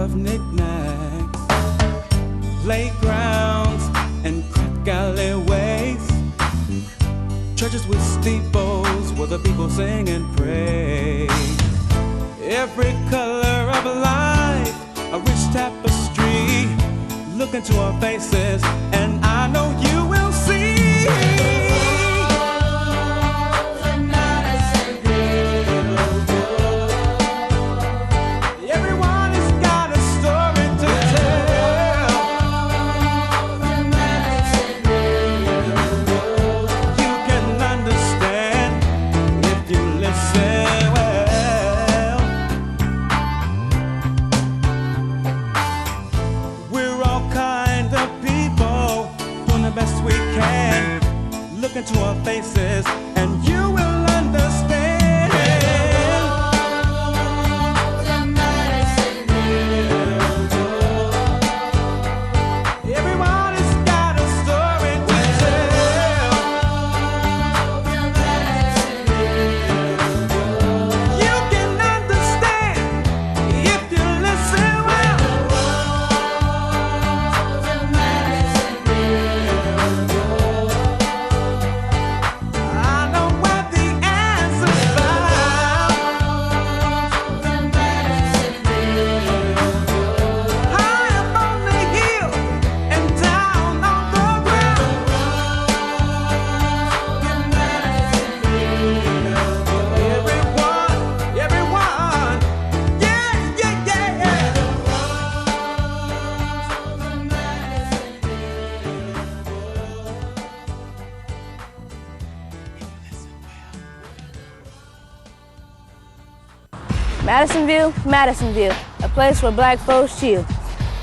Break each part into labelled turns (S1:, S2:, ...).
S1: of knickknacks, playgrounds and crack alleyways, churches with steeples where the people sing and pray. Every color of life, a rich tapestry. Look into our faces and I know you will see. Look into our faces and you will understand. Everyone has got a story to tell. You can understand if you listen well.
S2: Madisonville, Madisonville, a place where black folks chill.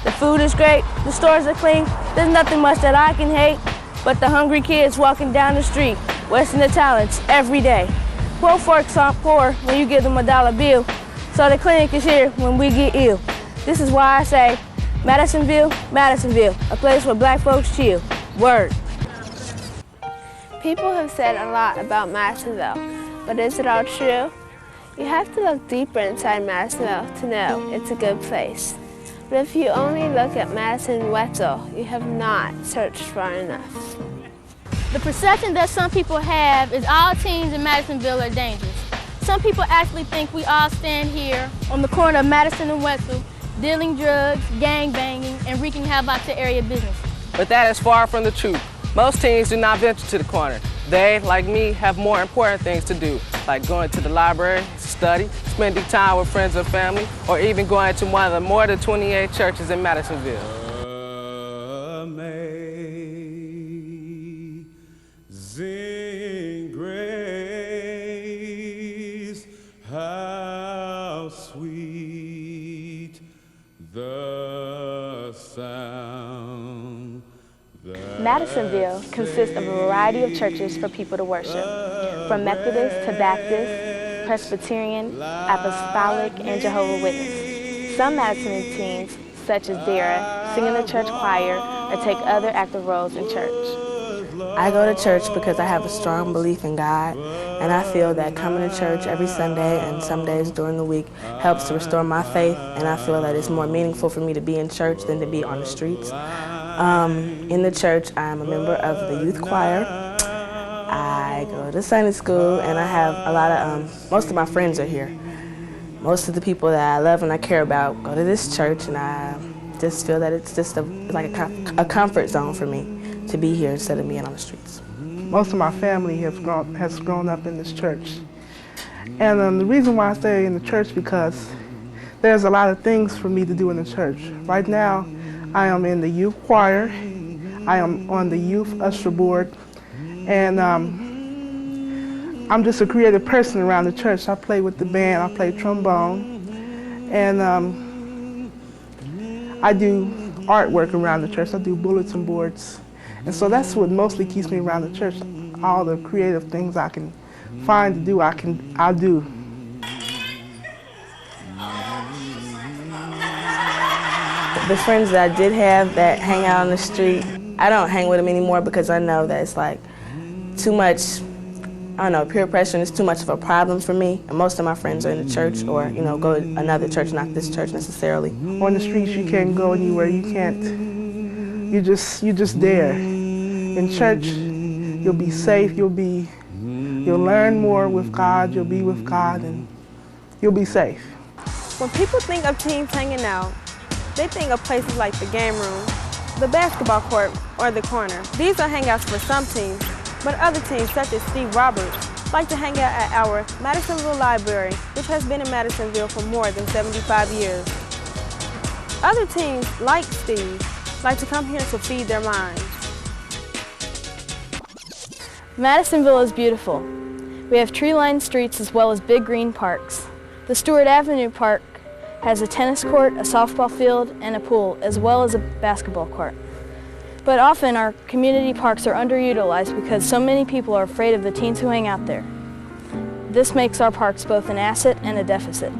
S2: The food is great, the stores are clean, there's nothing much that I can hate, but the hungry kids walking down the street, wasting their talents every day. Poor folks aren't poor when you give them a dollar bill, so the clinic is here when we get ill. This is why I say, Madisonville, Madisonville, a place where black folks chill. Word.
S3: People have said a lot about Madisonville, but is it all true? You have to look deeper inside Madisonville to know it's a good place. But if you only look at Madison and Wetzel, you have not searched far enough.
S4: The perception that some people have is all teens in Madisonville are dangerous. Some people actually think we all stand here on the corner of Madison and Wetzel, dealing drugs, gang banging, and wreaking havoc to area business.
S5: But that is far from the truth. Most teens do not venture to the corner. They, like me, have more important things to do, like going to the library, study, spending time with friends or family, or even going to one of the more than 28 churches in Madisonville.
S1: Amazing grace, how sweet the sound.
S2: Madisonville consists of a variety of churches for people to worship, from Methodist to Baptist, Presbyterian, Apostolic, and Jehovah's Witness. Some Madison teens, such as Darryl, sing in the church choir or take other active roles in church.
S6: I go to church because I have a strong belief in God, and I feel that coming to church every Sunday and some days during the week helps to restore my faith, and I feel that it's more meaningful for me to be in church than to be on the streets. In the church, I'm a member of the youth choir. I go to Sunday school, and I have a lot of, most of my friends are here. Most of the people that I love and I care about go to this church, and I just feel that it's just like a comfort zone for me to be here instead of being on the streets.
S7: Most of my family has grown up in this church. And the reason why I stay in the church because there's a lot of things for me to do in the church. Right now, I am in the youth choir. I am on the youth usher board. And I'm just a creative person around the church. I play with the band, I play trombone. And I do artwork around the church. I do bulletin boards. And so that's what mostly keeps me around the church. All the creative things I can find to do, I'll do.
S6: The friends that I did have that hang out on the street, I don't hang with them anymore because I know that it's like too much I don't know, peer pressure is too much of a problem for me. And most of my friends are in the church or, you know, go to another church, not this church necessarily.
S7: On the streets, you can't go anywhere. You can't. You're just there. In church, you'll be safe. You'll learn more with God. You'll be with God, and you'll be safe.
S8: When people think of teens hanging out, they think of places like the game room, the basketball court, or the corner. These are hangouts for some teens, but other teens, such as Steve Roberts, like to hang out at our Madisonville Library, which has been in Madisonville for more than 75 years. Other teens, like Steve, like to come here to feed their minds.
S4: Madisonville is beautiful. We have tree-lined streets as well as big green parks. The Stewart Avenue Park has a tennis court, a softball field, and a pool, as well as a basketball court. But often our community parks are underutilized because so many people are afraid of the teens who hang out there. This makes our parks both an asset and a deficit.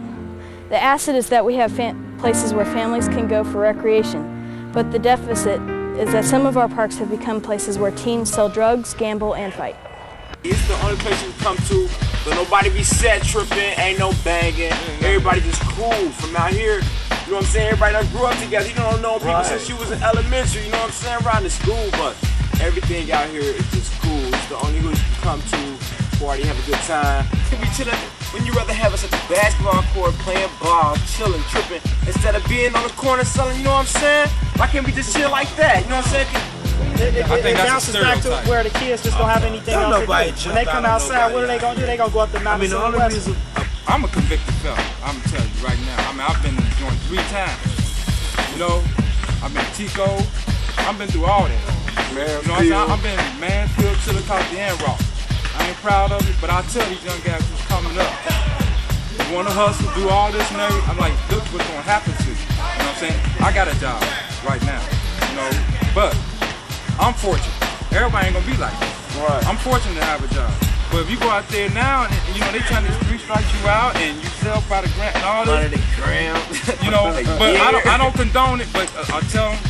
S4: The asset is that we have places where families can go for recreation, but the deficit is that some of our parks have become places where teens sell drugs, gamble, and fight.
S9: It's the only place you can come to, so nobody be set tripping, ain't no banging. Everybody just cool from out here. You know what I'm saying? Everybody done grew up together. You don't know people since you was in elementary, you know what I'm saying? Around the school, but everything out here is just cool. It's the only place you can come to, party, have a good time. We chillin'. When you rather have us at the basketball court, playing ball, chilling, tripping, instead of being on the corner selling, you know what I'm saying? Why can't we just chill like that? You know what I'm saying?
S10: It bounces back to where the kids just don't have anything else to do. When they come outside, what are they gonna do? They gonna go up the mountain.
S11: I'm a convicted felon. I'm gonna tell you right now. I mean, I've been in the joint 3 times. You know, I've been Tico. I've been through all that. You know what I'm saying? I've been Mansfield, Chillicothe, and Ross. I ain't proud of it, but I tell these young guys who's coming up, you wanna hustle, do all this and everything. I'm like, look what's gonna happen to you. You know what I'm saying? I got a job right now. You know, but I'm fortunate. Everybody ain't gonna be like that. Right. I'm fortunate to have a job. But if you go out there now and you know they trying to street strike you out and you sell by the gram and all this, you know, but I don't condone it. But I tell them,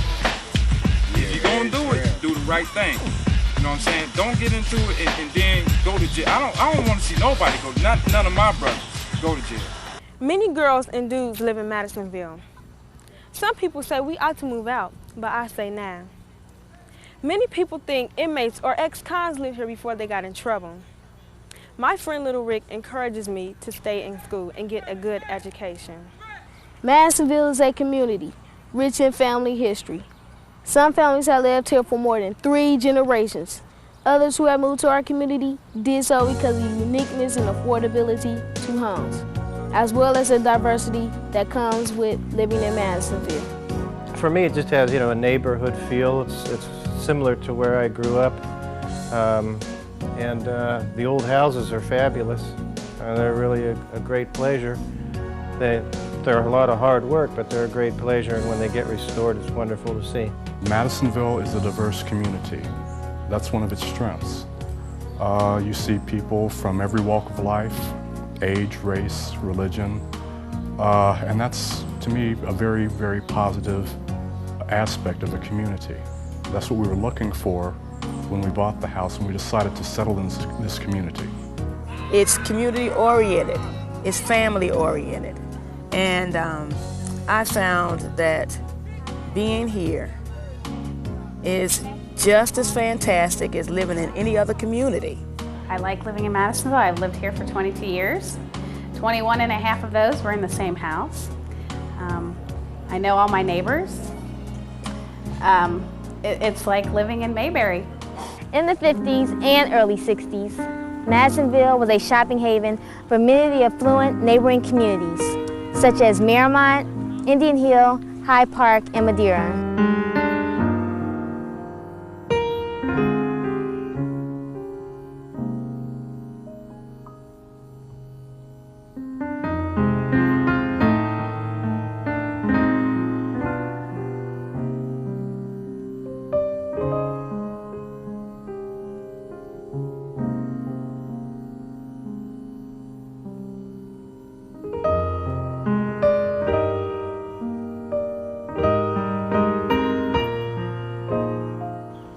S11: if you're gonna do it, do the right thing. You know what I'm saying? Don't get into it and then go to jail. I don't want to see nobody go. None of my brothers go to jail.
S8: Many girls and dudes live in Madisonville. Some people say we ought to move out, but I say nah. Many people think inmates or ex-cons lived here before they got in trouble. My friend Little Rick encourages me to stay in school and get a good education.
S2: Madisonville is a community, rich in family history. Some families have lived here for more than 3 generations. Others who have moved to our community did so because of the uniqueness and affordability to homes, as well as the diversity that comes with living in Madisonville.
S12: For me, it just has, you know, a neighborhood feel. It's similar to where I grew up. And the old houses are fabulous. They're really a great pleasure. They're a lot of hard work, but they're a great pleasure, and when they get restored, it's wonderful to see.
S13: Madisonville is a diverse community. That's one of its strengths. You see people from every walk of life, age, race, religion, and that's, to me, a very, very positive aspect of the community. That's what we were looking for when we bought the house and we decided to settle in this community.
S14: It's community-oriented, it's family-oriented, and I found that being here is just as fantastic as living in any other community.
S15: I like living in Madisonville. I've lived here for 22 years. 21 and a half of those were in the same house. I know all my neighbors. It's like living in Mayberry.
S16: In the 50s and early 60s, Madisonville was a shopping haven for many of the affluent neighboring communities, such as Miramont, Indian Hill, Hyde Park, and Madeira.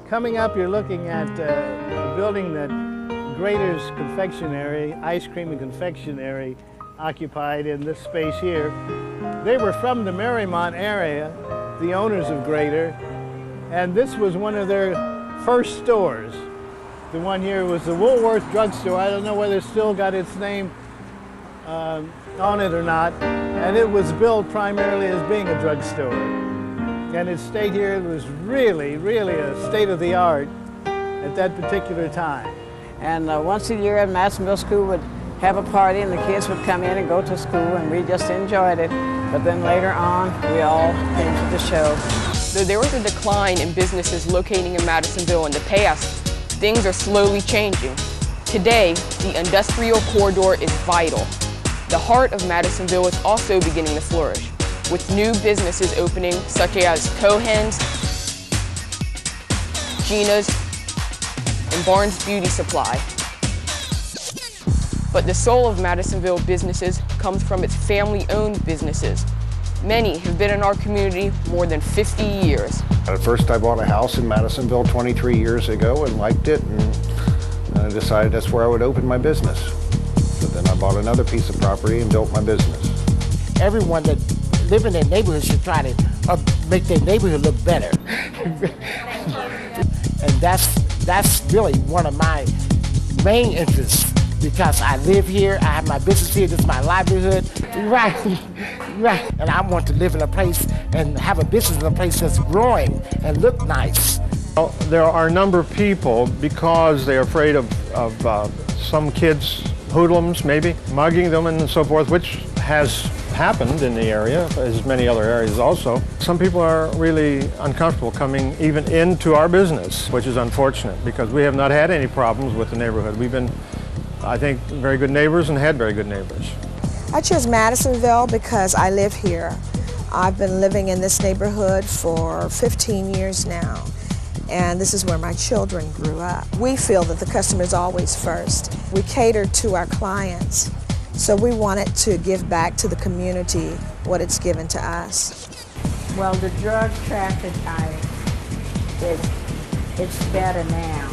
S17: Coming up, you're looking at a building that Grader's confectionery, ice cream and confectionery, occupied in this space here. They were from the Marymount area, the owners of Grader, and this was one of their first stores. The one here was the Woolworth drugstore. I don't know whether it still got its name on it or not, and it was built primarily as being a drugstore. And it stayed here. It was really, really a state-of-the-art at that particular time.
S18: And once a year at Madisonville School would have a party and the kids would come in and go to school and we just enjoyed it. But then later on, we all came to the show.
S19: Though there was a decline in businesses locating in Madisonville in the past, things are slowly changing. Today, the industrial corridor is vital. The heart of Madisonville is also beginning to flourish, with new businesses opening such as Cohen's, Gina's, and Barnes Beauty Supply. But the soul of Madisonville businesses comes from its family-owned businesses. Many have been in our community more than 50 years.
S20: At first I bought a house in Madisonville 23 years ago and liked it, and I decided that's where I would open my business. But then I bought another piece of property and built my business.
S21: Everyone that live in their neighborhood should try to make their neighborhood look better. And that's really one of my main interests, because I live here, I have my business here, this is my livelihood. Right. And I want to live in a place and have a business in a place that's growing and look nice.
S12: Well, there are a number of people, because they're afraid of some kids, hoodlums maybe, mugging them and so forth, which has happened in the area, as many other areas also. Some people are really uncomfortable coming even into our business, which is unfortunate, because we have not had any problems with the neighborhood. We've been, I think, very good neighbors and had very good neighbors.
S22: I chose Madisonville because I live here. I've been living in this neighborhood for 15 years now, and this is where my children grew up. We feel that the customer is always first. We cater to our clients, so we wanted to give back to the community what it's given to us.
S14: Well, the drug traffic, it's better now.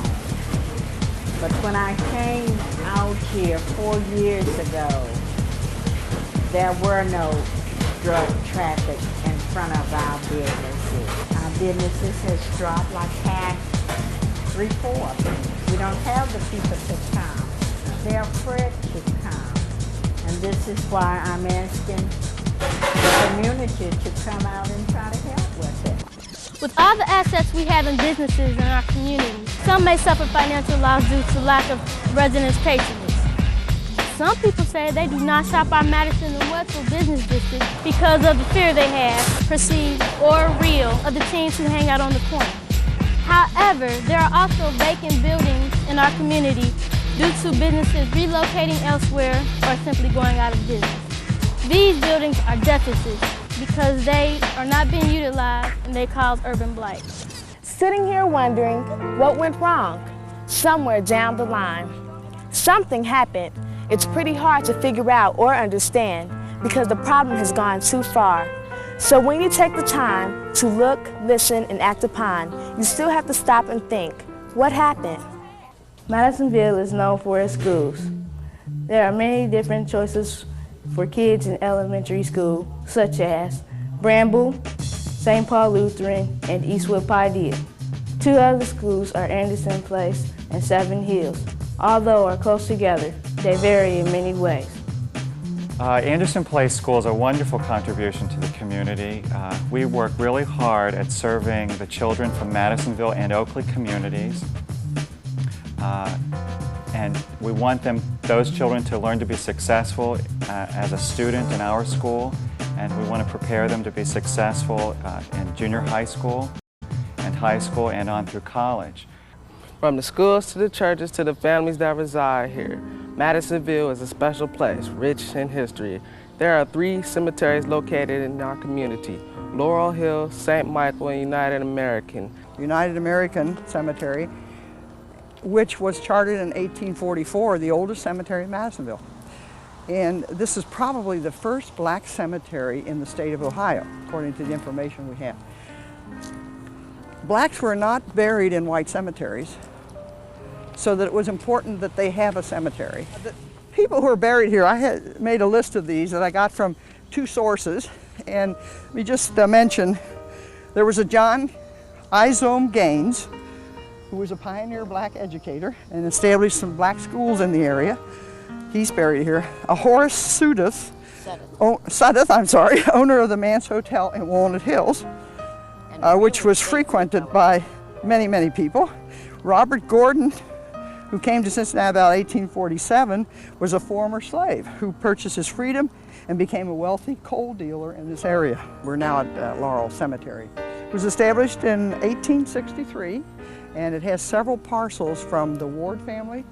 S14: But when I came out here 4 years ago, there were no drug traffic in front of our businesses. Our businesses has dropped like half, 3/4. We don't have the people to come. They're afraid to come. And this is why I'm asking the community to come out and try to help with it.
S4: With all the assets we have in businesses in our community, some may suffer financial loss due to lack of residents' patronage. Some people say they do not shop our Madison and Wetzel business district because of the fear they have, perceived or real, of the teens who hang out on the corner. However, there are also vacant buildings in our community due to businesses relocating elsewhere or simply going out of business. These buildings are deficits because they are not being utilized and they cause urban blight.
S6: Sitting here wondering what went wrong somewhere down the line. Something happened. It's pretty hard to figure out or understand because the problem has gone too far. So when you take the time to look, listen, and act upon, you still have to stop and think, what happened?
S2: Madisonville is known for its schools. There are many different choices for kids in elementary school, such as Bramble, St. Paul Lutheran, and Eastwood Paideia. Two other schools are Anderson Place and Seven Hills. Although are close together, they vary in many ways.
S23: Anderson Place School is a wonderful contribution to the community. We work really hard at serving the children from Madisonville and Oakley communities. And we want those children to learn to be successful as a student in our school, and we want to prepare them to be successful in junior high school and on through college.
S5: From the schools to the churches to the families that reside here, Madisonville is a special place, rich in history. There are 3 cemeteries located in our community: Laurel Hill, St. Michael, and United American.
S24: United American Cemetery, which was chartered in 1844, the oldest cemetery in Madisonville. And this is probably the first black cemetery in the state of Ohio, according to the information we have. Blacks were not buried in white cemeteries. so that it was important that they have a cemetery. The people who are buried here, I had made a list of these that I got from 2 sources, and let me just mention, there was a John Izome Gaines, who was a pioneer black educator and established some black schools in the area. He's buried here. A Horace Sudduth, owner of the Manse Hotel in Walnut Hills, which was frequented by many, many people. Robert Gordon, who came to Cincinnati about 1847, was a former slave who purchased his freedom and became a wealthy coal dealer in this area. We're now at Laurel Cemetery. It was established in 1863, and it has several parcels from the Ward family,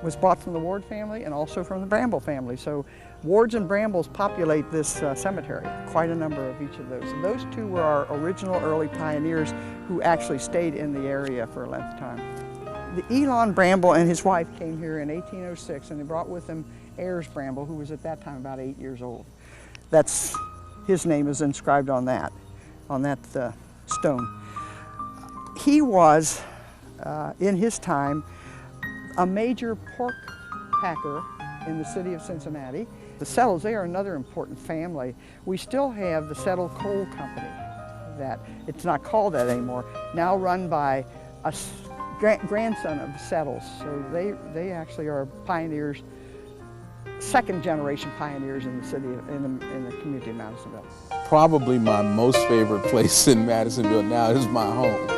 S24: was bought from the Ward family and also from the Bramble family. So Wards and Brambles populate this cemetery, quite a number of each of those. And those 2 were our original early pioneers who actually stayed in the area for a length of time. The Elon Bramble and his wife came here in 1806, and they brought with them Ayers Bramble, who was at that time about 8 years old. That's, his name is inscribed on that stone. He was, in his time, a major pork packer in the city of Cincinnati. The Settles, they are another important family. We still have the Settle Coal Company, that it's not called that anymore, now run by a grandson of the Settles. So they actually are pioneers, second generation pioneers in the city, in the community of Madisonville.
S1: Probably my most favorite place in Madisonville now is my home.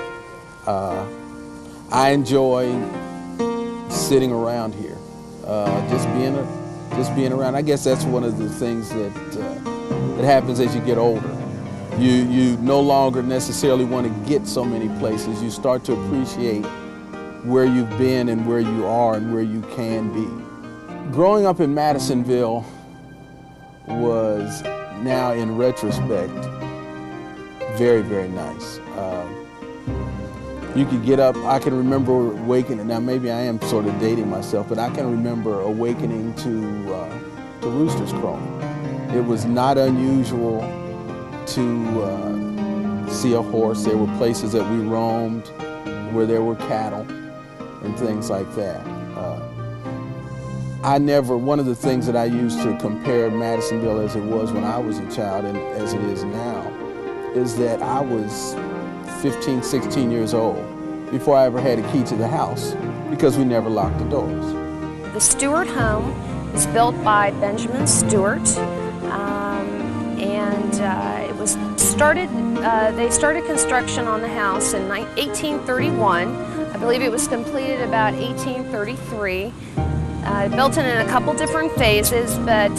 S1: I enjoy sitting around here, just being around. I guess that's one of the things that happens as you get older. You no longer necessarily want to get so many places. You start to appreciate where you've been and where you are and where you can be. Growing up in Madisonville was, now in retrospect, very, very nice. You could get up, I can remember waking, now maybe I am sort of dating myself, but I can remember awakening to roosters crowing. It was not unusual to see a horse. There were places that we roamed where there were cattle and things like that. One of the things that I used to compare Madisonville as it was when I was a child and as it is now is that I was 15, 16 years old before I ever had a key to the house because we never locked the doors.
S3: The Stewart home was built by Benjamin Stewart, it was started, they started construction on the house in 1831. I believe it was completed about 1833. Built in a couple different phases, but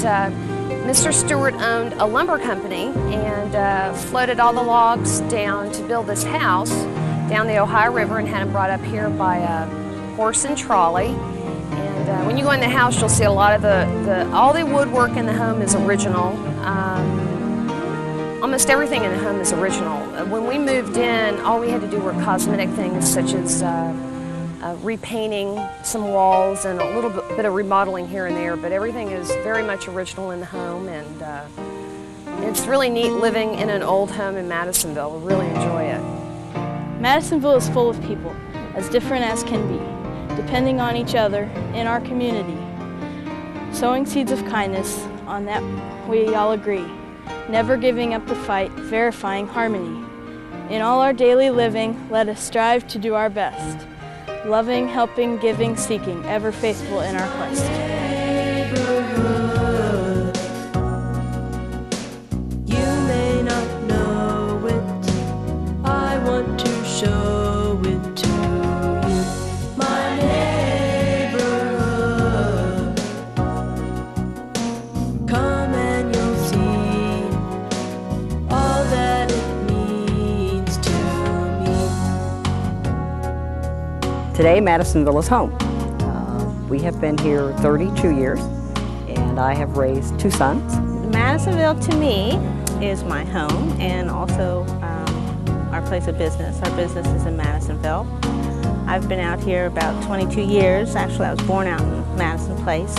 S3: Mr. Stewart owned a lumber company and floated all the logs down to build this house down the Ohio River and had them brought up here by a horse and trolley. And when you go in the house, you'll see a lot of all the woodwork in the home is original. Almost everything in the home is original. When we moved in, all we had to do were cosmetic things such as repainting some walls and a little bit of remodeling here and there, but everything is very much original in the home, and it's really neat living in an old home in Madisonville. We really enjoy it.
S4: Madisonville is full of people, as different as can be, depending on each other in our community. Sowing seeds of kindness, on that we all agree. Never giving up the fight, verifying harmony. In all our daily living, let us strive to do our best. Loving, helping, giving, seeking, ever faithful in our quest.
S7: You may not know it, I want to show it to you. My neighborhood, come and you'll see all that it means to me.
S9: Today, Madisonville is home. We have been here 32 years, and I have raised 2 sons.
S25: Madisonville, to me, is my home and also our place of business. Our business is in Madisonville. I've been out here about 22 years. Actually, I was born out in Madison Place.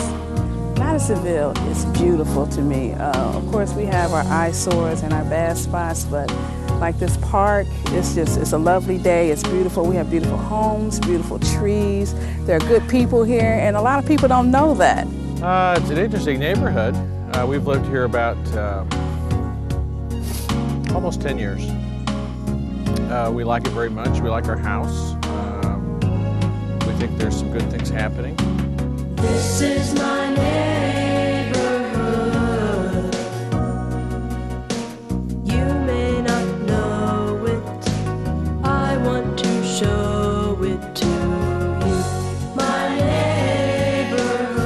S26: Madisonville is beautiful to me. Of course, we have our eyesores and our bad spots, but
S8: like this park. It's a lovely day. It's beautiful. We have beautiful homes, beautiful trees. There are good people here, and a lot of people don't know that.
S10: It's an interesting neighborhood. We've lived here about almost 10 years. We like it very much. We like our house. We think there's some good things happening.
S7: This is my neighborhood. You may not know it. I want to show it to you. My neighborhood.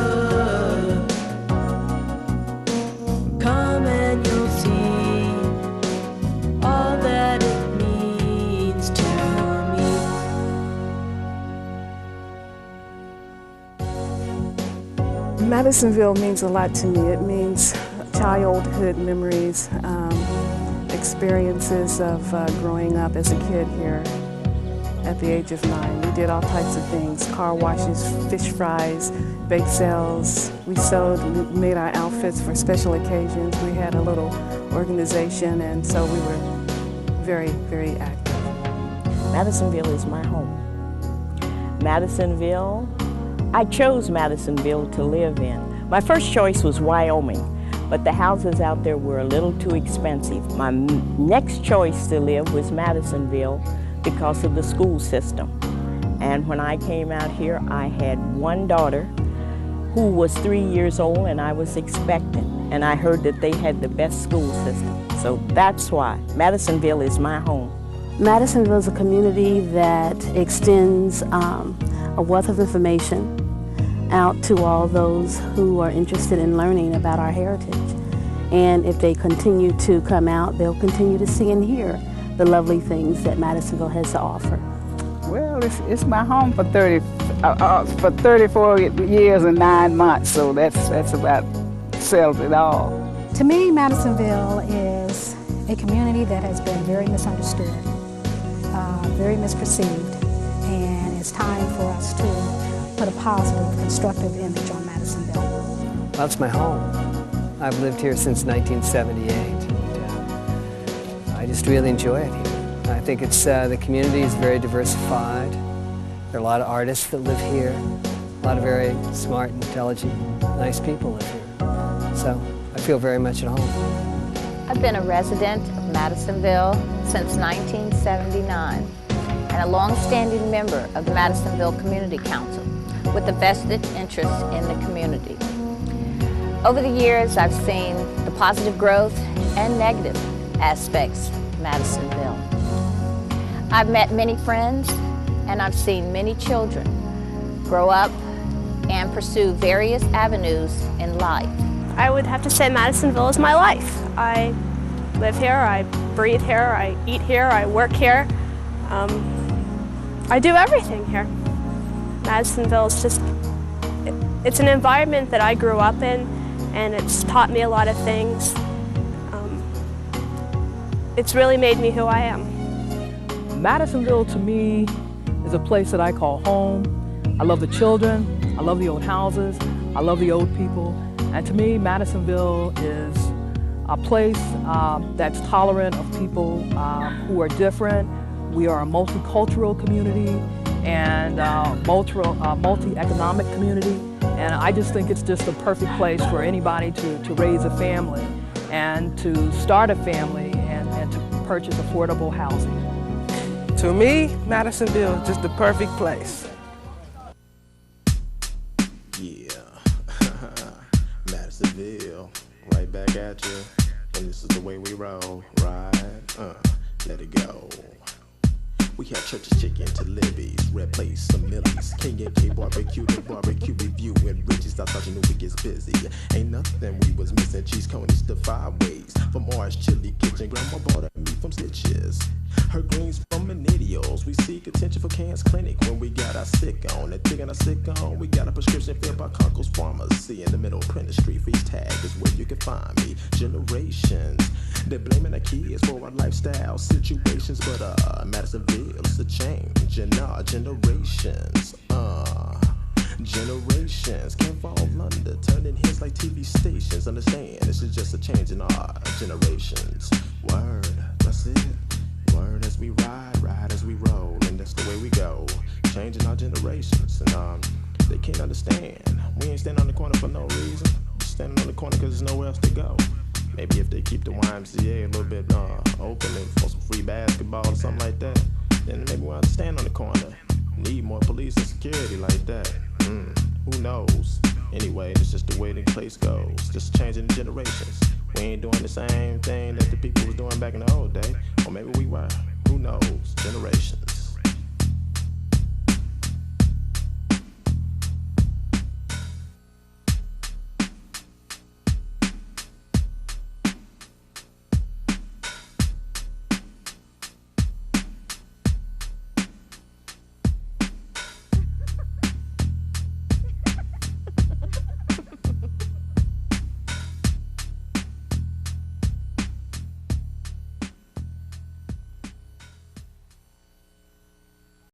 S7: Come and you'll see all that it means to me.
S8: Madisonville means a lot to me. It means childhood memories, experiences of growing up as a kid here at the age of 9. We did all types of things, car washes, fish fries, bake sales. We sewed, we made our outfits for special occasions. We had a little organization, and so we were very, very active.
S11: Madisonville is my home. Madisonville, I chose Madisonville to live in. My first choice was Wyoming, but the houses out there were a little too expensive. My next choice to live was Madisonville because of the school system. And when I came out here, I had one daughter who was 3 years old, and I was expectant. And I heard that they had the best school system. So that's why Madisonville is my home.
S13: Madisonville is a community that extends a wealth of information out to all those who are interested in learning about our heritage. And if they continue to come out, they'll continue to see and hear the lovely things that Madisonville has to offer.
S15: Well, it's my home for 34 years and 9 months, so that's about sells it all.
S26: To me, Madisonville is a community that has been very misunderstood, very misperceived, and it's time for us to put a positive, constructive image on Madisonville.
S27: Well, it's my home. I've lived here since 1978. And, I just really enjoy it here. I think it's the community is very diversified. There are a lot of artists that live here. A lot of very smart, intelligent, nice people live here. So I feel very much at home.
S28: I've been a resident of Madisonville since 1979 and a long-standing member of the Madisonville Community Council with a vested interest in the community. Over the years, I've seen the positive growth and negative aspects of Madisonville. I've met many friends, and I've seen many children grow up and pursue various avenues in life.
S29: I would have to say Madisonville is my life. I live here, I breathe here, I eat here, I work here. I do everything here. Madisonville is just, it's an environment that I grew up in, and it's taught me a lot of things. It's really made me who I am.
S30: Madisonville to me is a place that I call home. I love the children, I love the old houses, I love the old people. And to me, Madisonville is a place that's tolerant of people who are different. We are a multicultural community and multi-economic community. And I just think it's just a perfect place for anybody to raise a family and to start a family and to purchase affordable housing.
S5: To me, Madisonville is just the perfect place.
S31: Madisonville, right back at you, and this is the way we roll, right? Let it go. We have churches, chicken to Libby's, red place, some millies, King and K barbecue, the barbecue review, and Richie's thought you knew it gets busy. Ain't nothing we was missing, cheese conies the 5 ways, from Mars Chili Kitchen, grandma bought her meat from Stitches. Her greens from Menidios, we seek attention for Can's Clinic when we got our sick on. And thinking our sick on, we got a prescription filled by Conkle's Pharmacy. In the middle of Prentice Street, Feast Tag is where you can find me. Generations, they're blaming the kids for our lifestyle situations, but Madisonville is a change in our generations. Generations can't fall under, turning heads like TV stations. Understand, this is just a change in our generations. Word, that's it. changing our generations, and they can't understand. We ain't standing on the corner for no reason. Standing on the corner because there's nowhere else to go. Maybe if they keep the YMCA a little bit open and for some free basketball or something like that, then maybe we'll stand on the corner. Need more police and security like that. Who knows? Anyway, it's just the way the place goes. Just changing the generations. We ain't doing the same thing that the people was doing back in the old day. Or maybe